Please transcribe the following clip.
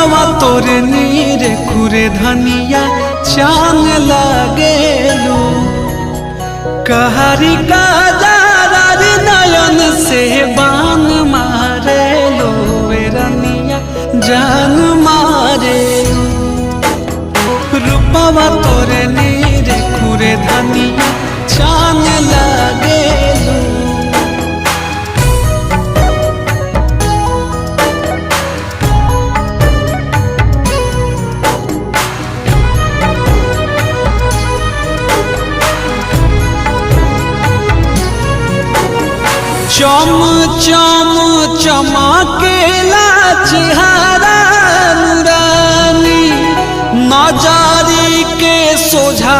रूपवा तोरे नीरे खुरे धनिया चांग लागेलू। कहारी का जारी नयन से बान मारेलो वे रनिया जान मारेलू। रूपवा तोरे नीरे खुरे धनिया चांग लागेलू। चम चम चमकेला चेहरा नूरानी, नजारी के सोझा